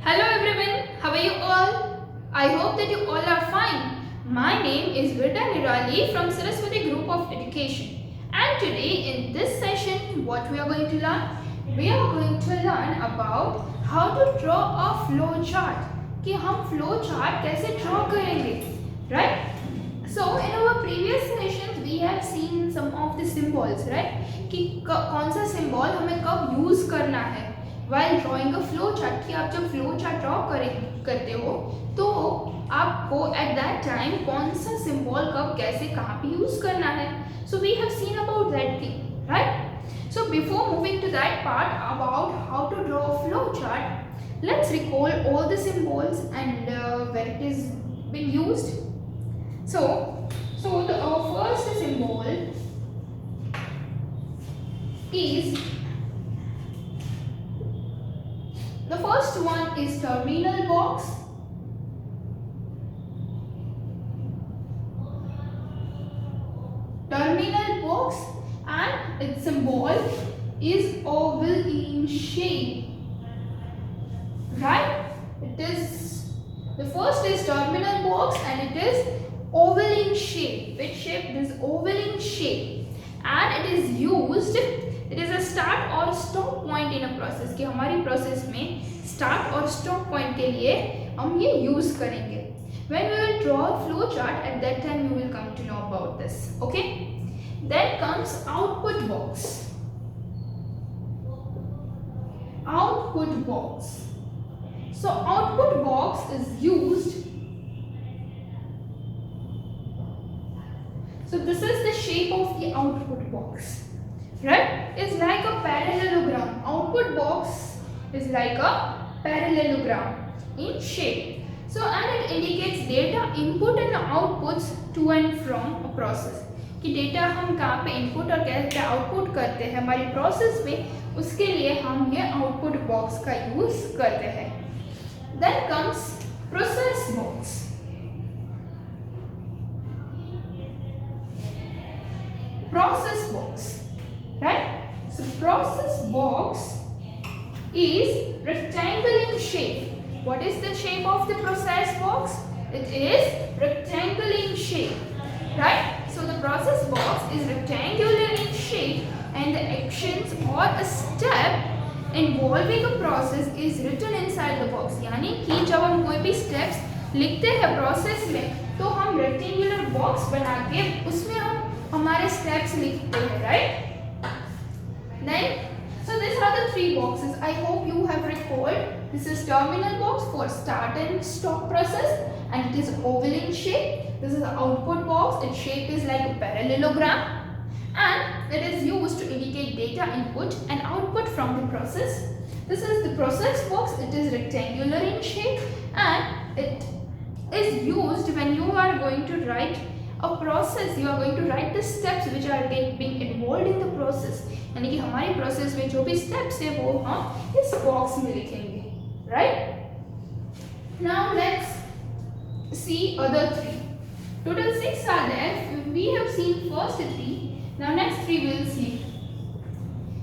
Hello everyone, how are you all? I hope that you all are fine. My name is Virda Nirali from Saraswati Group of Education. And today in this session, what we are going to learn? We are going to learn about how to draw a flow chart. कि हम flow chart कैसे draw करेंगे, right? So in our previous sessions we have seen some of the symbols, right? कि कौन सा symbol हमें कब use करना है while drawing a flow chart. कि आप जब flow chart draw करते हो तो आपको at that time कौन सा symbol कब कैसे कहाँ पे use करना है. So we have seen about that thing, right? So before moving to that part about how to draw a flow chart, let's recall all the symbols and where it is been used. So the first symbol is, the first one is terminal box. Terminal box and its symbol is oval in shape. Right? It is, the first is terminal box and it is oval in shape. Which shape? This oval in shape. And it is used, it is a start or stop point in a process. कि हमारी process में start और stop point के लिए हम ये use करेंगे. When we will draw a flow chart, at that time you will come to know about this. Okay? Then comes output box. Output box. So output box is used. So this is the shape of the output box, right? It's like a parallelogram. Output box is like a parallelogram in shape. So and it indicates data input and outputs to and from a process. कि data हम कहाँ पे input और कैसे output करते हैं हमारी process में, उसके लिए हम ये आउटपुट बॉक्स का यूज करते हैं. Then comes process box. Process box, right? So process box is rectangle in shape. What is the shape of the process box? It is rectangle in shape, right? So the process box is rectangular in shape and the actions or a step involving a process is written inside the box. यानी कि जब हम कोई भी steps लिखते हैं process में तो हम rectangular box बना के उसमें हम हमारे steps लिखते हैं, right? Then so these are the three boxes. I hope you have recalled. This is terminal box for start and stop process and it is oval in shape. This is the output box. Its shape is like a parallelogram and it is used to indicate data input and output from the process. This is the process box. It is rectangular in shape and it is used when you are going to write a process. You are going to write the steps which are being involved in the process. यानी कि हमारी process में जो भी steps है वो हम इस बॉक्स में लिखेंगे, right? Now let's see other three. Total 6 are there. We have seen first 3. Now next 3 we will see.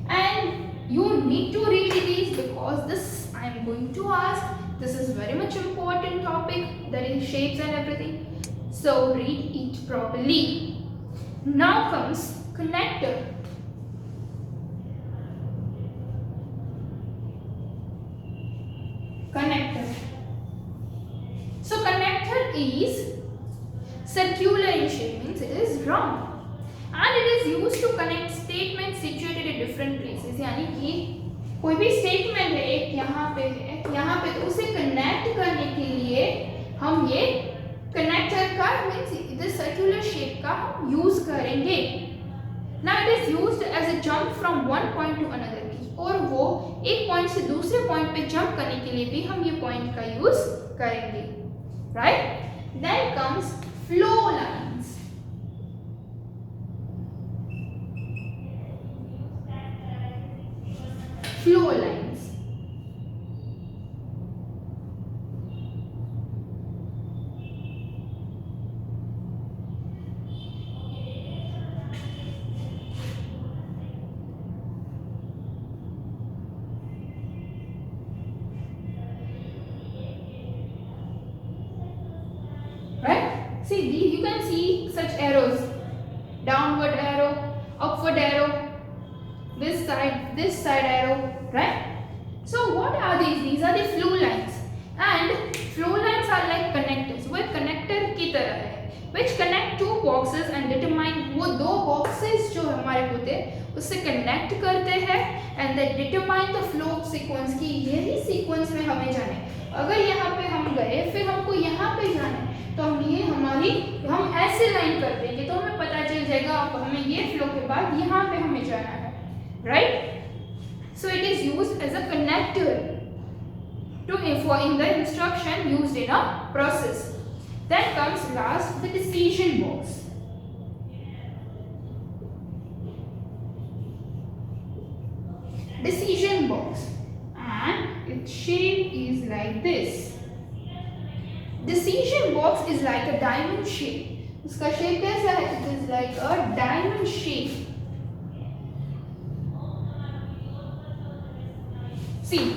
And you need to read these because this I am going to ask. This is very much important topic. There is shapes and everything. So read it properly. Now comes connector. Connector. So connector is circular in shape, means it is round and it is used to connect statements situated at different places. यानी कि कोई भी statement है एक यहाँ पे है यहाँ पे तो उसे connect करने के लिए हम ये connector का means this circular shape का हम use करेंगे. Now it is used as a jump from one point to another. और वो एक पॉइंट से दूसरे पॉइंट पे जंप करने के लिए भी हम ये पॉइंट का यूज करेंगे, right? Then comes flow lines. Flow lines. See, you can see such arrows, downward arrow, upward arrow, this side arrow, right? So what are these? These are the flow lines, and flow lines are like connectors. वो connector की तरह है, which connect two boxes and determine, वो दो boxes जो हमारे होते हैं उससे connect करते हैं and they determine the flow sequence की यही sequence में हमें जाने। अगर यहाँ पे हम गए फिर हमको यहाँ पे जाना है तो हम ऐसे लाइन कर देंगे तो हमें पता चल जाएगा अब हमें ये फ्लो के बाद यहाँ पे हमें जाना है, right? So it is used as a connector in the instruction used in a process. Then comes last the decision box. Decision box, and its shape is like this. Decision box is like a diamond shape. उसका shape कैसा है? It is like a diamond shape. See,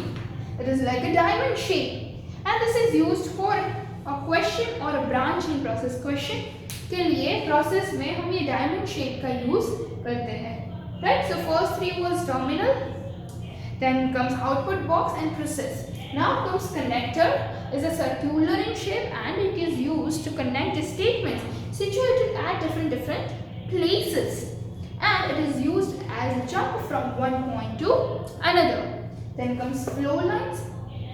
it is like a diamond shape, and this is used for a question or a branching process. Question के लिए process में हम ये diamond shape का use करते हैं, right? So first three was terminal, then comes output box and process. Now comes connector, is a circular in shape and it is used to connect the statements situated at different places, and it is used as a jump from one point to another. Then comes flow lines.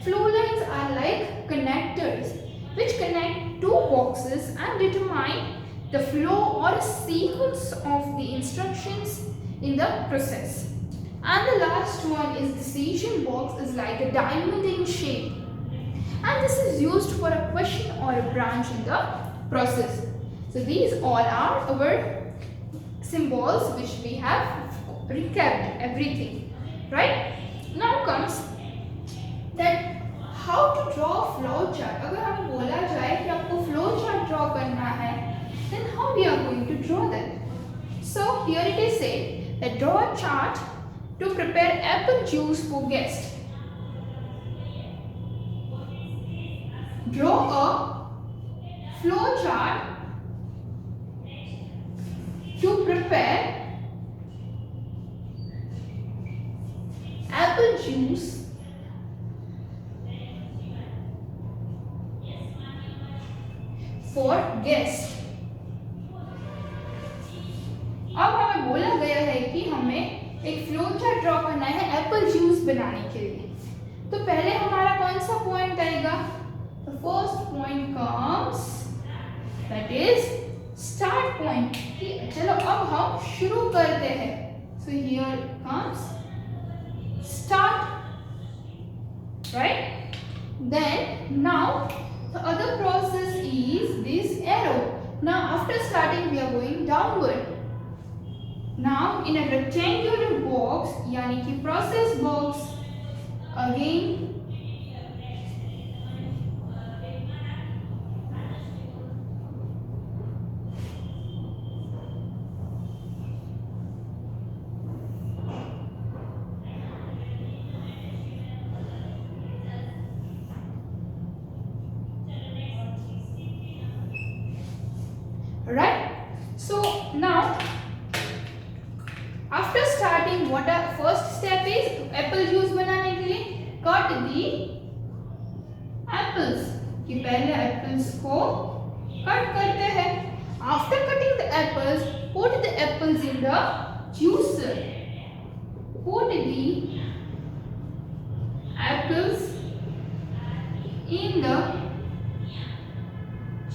Flow lines are like connectors which connect two boxes and determine the flow or sequence of the instructions in the process. And the last one is decision box, is like a diamond in shape, and this is used for a question or a branch in the process. So these all are our symbols which we have recapped everything, right? Now comes that how to draw flow chart. अगर हमें बोला जाए कि आपको flow chart draw करना है, then how we are going to draw that? So here it is said that draw a chart to prepare apple juice for guest. Draw a flow chart to prepare apple juice for guest. अब हमें बोला गया है कि हमें एक flow chart draw करना है एप्पल जूस बनाने के लिए, तो पहले हमारा कौन सा पॉइंट आएगा? The first point comes, that is start point. चलो अब हम शुरू करते हैं. So here comes start, right? Then now the other process is this arrow. Now after starting we are going downward. Now in a rectangular box, यानी कि process box, again right? So now after starting, what our first step is? Apple juice बनाने के लिए cut the apples. कि पहले apples को cut करते हैं. After cutting the apples, put the apples in the juicer. Put the apples in the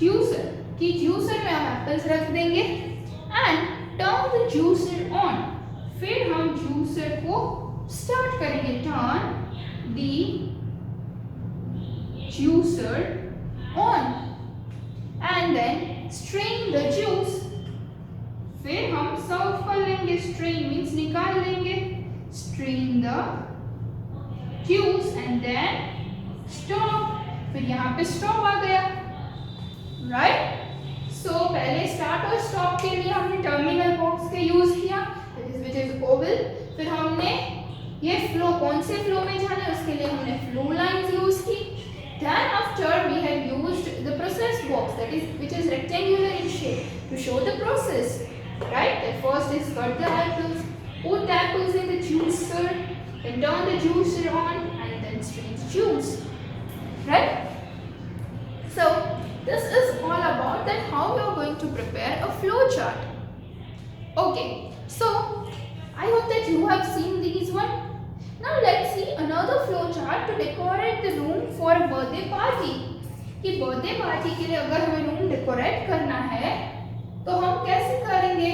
juicer. कि juicer में हम apples रख देंगे and turn the juicer on. फिर हम juicer को start करेंगे. Turn the juicer on and then strain the juice. फिर हम serve कर लेंगे. Strain means निकाल लेंगे. Strain the juice and then stop. फिर यहाँ पे stop आ गया, right? So पहले start और stop के लिए हमने terminal box का use किया, which is oval. फिर हमने ये flow कौन से flow में जाना है उसके लिए हमने flow lines use की. Then after we have used the process box, that which is rectangular in shape to show the process, right? That first is cut the apples, put the apples in the juicer, then turn the juicer on and then strain the juice, right? So this is all about that how you are going to prepare a flow chart. Okay, so I hope that you have seen these one. Now let's see another flow chart to decorate the room for a birthday party. कि birthday party के लिए अगर हमें room decorate करना है तो हम कैसे करेंगे?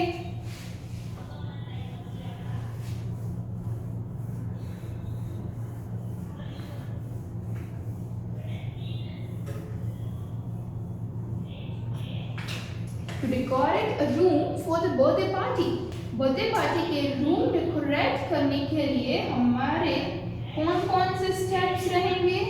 To decorate a room for the birthday party. Birthday party के रूम डेकोरेट करने के लिए हमारे कौन-कौन से स्टेप्स रहेंगे?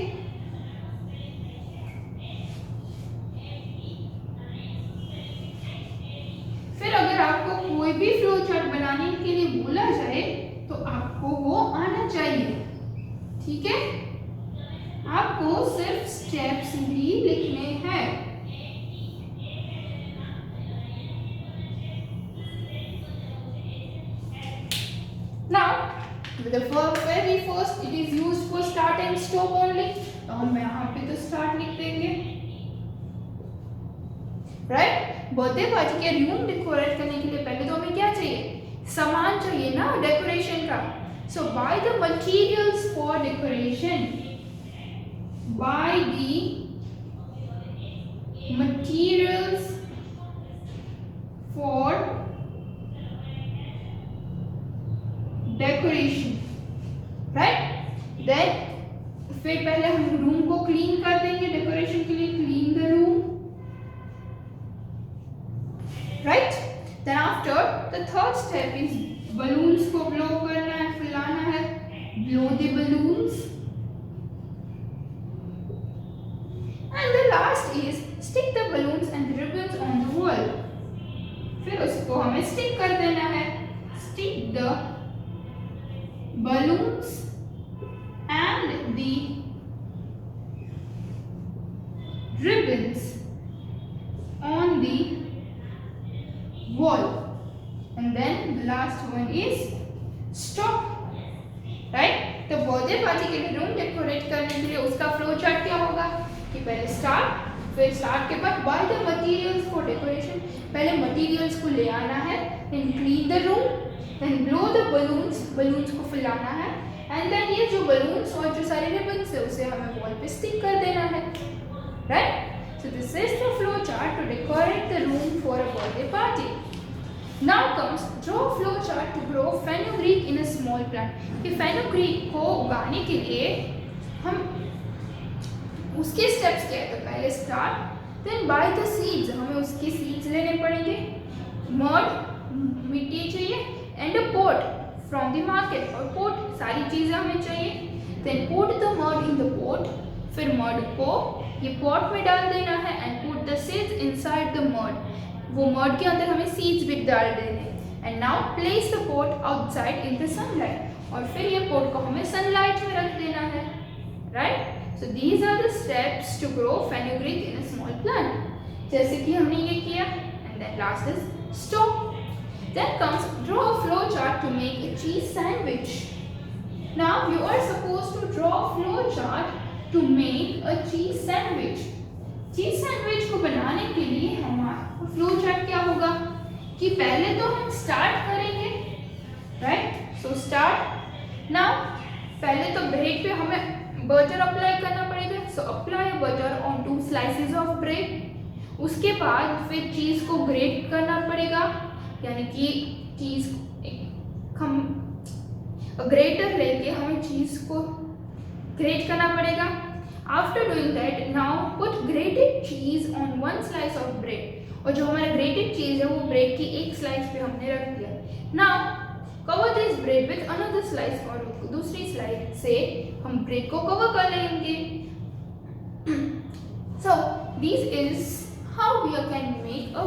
फिर अगर आपको कोई भी फ्लो चार्ट बनाने के लिए बोला जाए तो आपको वो आना चाहिए, ठीक है? आपको सिर्फ स्टेप्स ही लिखने हैं। Now, the very first it is used for start and stop only. तो हम यहाँ पे तो start लिख देंगे, right? बर्थडे पार्टी के रूम डेकोरेट करने के लिए पहले तो हमें क्या चाहिए? सामान चाहिए ना डेकोरेशन का। So buy the materials for decoration. Buy the materials for decoration, right? Then फिर पहले हम रूम को क्लीन कर देंगे डेकोरेशन के लिए, clean the room, right? Then after the third step is balloons को blow करना है, फुलाना है, blow the balloons, and the last is stick the balloons and ribbons on the wall. फिर उसको हमें stick कर देना है, stick the balloons and the ribbons on the wall, and then the last one is stop, right? तो birthday party के लिए room decorate करने के लिए उसका फ्लो चार्ट क्या होगा कि पहले स्टार्ट, फिर स्टार्ट के बाद buy the materials for decoration, पहले मटेरियल्स को ले आना है, then clean the room, then blow the balloons, balloons को फुलाना है, एंड देन ये जो बलून्स और जो सारे रिबन्स है उसे हमें वॉल पे स्टिक कर देना है, right? So this is the flow chart to decorate the room for a birthday party. Now comes draw a flow chart to grow fenugreek in a small plant. कि fenugreek को उगाने के लिए हम उसके steps क्या है? तो पहले start, then buy the seeds, हमें उसके seeds लेने पड़ेंगे, mud, मिट्टी चाहिए, and a pot from the market, और pot सारी चीजें हमें चाहिए, then put the mud in the pot, फिर mud को ये pot में डाल देना है, and put the seeds inside the mud, वो mud के अंदर हमें seeds भी डाल देने, and now place the pot outside in the sunlight, और फिर ये pot को हमें sunlight में रख देना है, right? So these are the steps to grow fenugreek in a small plant. जैसे कि हमने ये किया, and then last is stop. Then comes draw a flow chart to make a cheese sandwich. Now you are supposed to draw a flow chart to make a cheese sandwich. Cheese sandwich को बनाने के लिए हमारा flow chart क्या होगा कि पहले तो हम स्टार्ट करेंगे, राइट? So start. नाउ पहले तो ब्रेड पे हमें बटर अप्लाई करना पड़ेगा, so apply butter on 2 slices of bread. उसके बाद फिर चीज़ को ग्रेट करना पड़ेगा, यानी कि चीज़ हम ग्रेटर लेके हमें चीज़ को ग्रेट करना पड़ेगा। After doing that now put grated cheese on 1 slice of bread, और जो हमारा ग्रेटेड चीज़ है वो ब्रेड की एक स्लाइस पे हमने रख दिया। Now cover this bread with another slice, और दूसरी स्लाइस से हम ब्रेड को कवर कर लेंगे। So this is how we can make a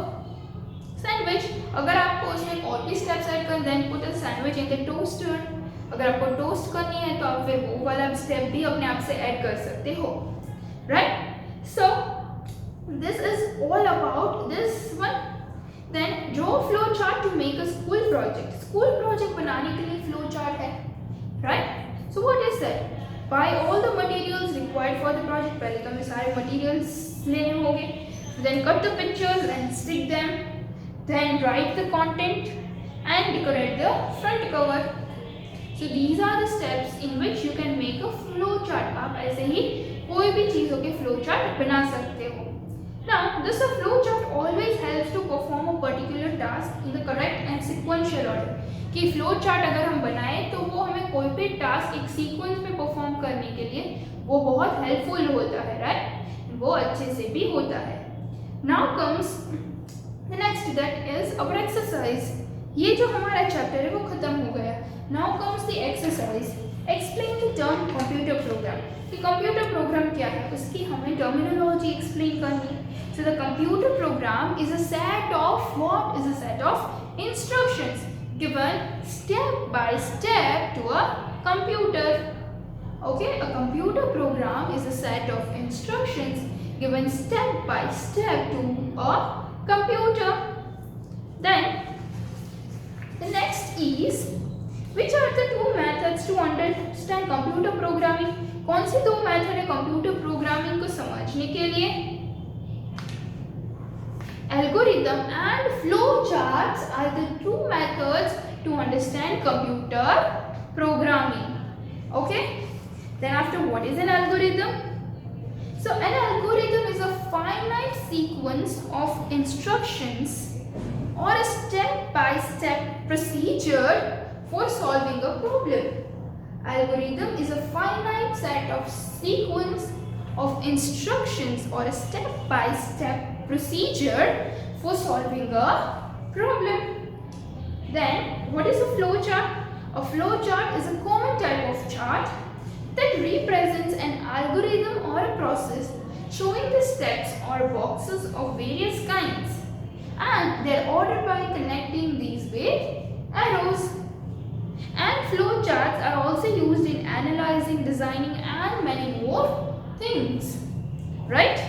sandwich. अगर आपको उसमें और भी स्टेप्स ऐड करना, then put a sandwich in the toaster. अगर आपको टोस्ट करनी है तो आप फिर वो वाला स्टेप भी अपने आप से ऐड कर सकते हो, right? So this is all about this one. Then draw a flow chart to make a school project. School project बनाने के लिए flow chart है, right? So what is that? Buy all the materials required for the project. पहले तो हमें सारे materials लेने होंगे. Then cut the pictures and stick them. Then write the content and decorate the front cover. So these are the steps in which you can make a flow chart. आप ऐसे ही कोई भी चीज़ों के flow chart बना सकते हो. Now, this flow chart always helps to perform a particular task in the correct and sequential order. कि flow chart अगर हम बनाएं तो वो हमें कोई भी task एक sequence में perform करने के लिए वो बहुत helpful होता है, right? वो अच्छे से भी होता है. Now comes the next, that is our exercise. ये जो हमारा chapter है वो खत्म हो गया. Now comes the exercise. Explain the term computer program. कि computer program क्या है उसकी हमें terminology explain करनी है. So the computer program is a set of what? Is a set of instructions given step by step to a computer. Okay, a computer program is a set of instructions given step by step to a computer. Then the next is, which are the two methods to understand computer programming? कौन सी दो method है computer programming को समझने के लिए? Algorithm and flow charts are the two methods to understand computer programming. Okay? Then after, what is an algorithm? So an algorithm is a finite sequence of instructions or a step-by-step procedure for solving a problem. Algorithm is a finite set of sequence of instructions or a step-by-step procedure for solving a problem. Then, what is a flow chart? A flow chart is a common type of chart that represents an algorithm or a process showing the steps or boxes of various kinds, and they are ordered by connecting these with arrows. And flow charts are also used in analyzing, designing and many more things, right?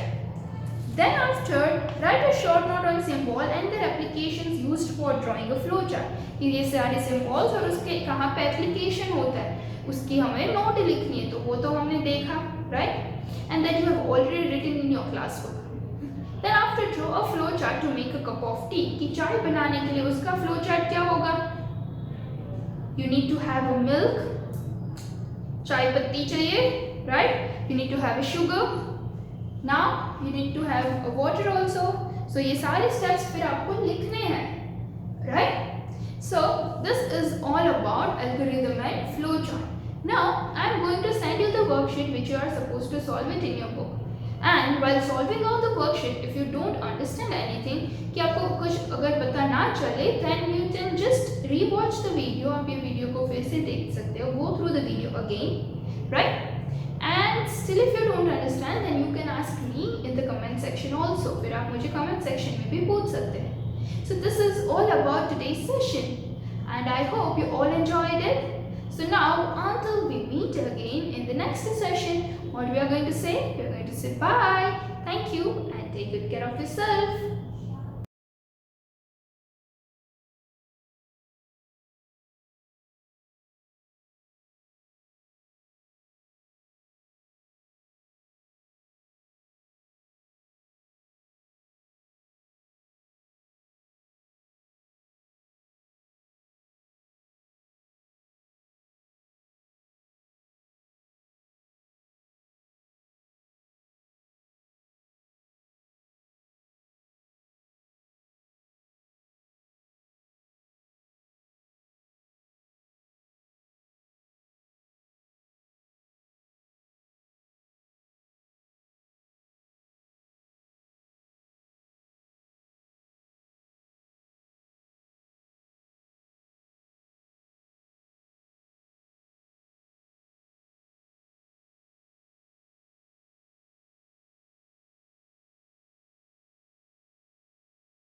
Then after, write a short note on symbol and their applications used for drawing a flow chart. ये सारे symbols और उसके कहाँ पे application होता है उसकी हमें note लिखनी है, तो वो तो हमने देखा, right? And that you have already written in your classbook. Then after, draw a flow chart to make a cup of tea. कि चाय बनाने के लिए उसका flow chart क्या होगा? You need to have a milk, चाय पत्ती चाहिए, right? You need to have a sugar. Now you need to have a water also. So ये सारे steps फिर आपको लिखने हैं, right? So this is all about algorithm and flow chart. Now I am going to send you the worksheet which you are supposed to solve it in your book. And while solving all the worksheet, if you don't understand anything, कि आपको कुछ अगर पता ना चले, then you can just rewatch the video. आप ये video को फिर से देख सकते हो. Go through the video again, right? And still if you don't understand, then you can ask me in the comment section also. फिर आप मुझे comment section में भी पूछ सकते हैं. So this is all about today's session, and I hope you all enjoyed it. So now, until we meet again in the next session, what we are going to say? We are going to say bye, thank you, and take good care of yourself.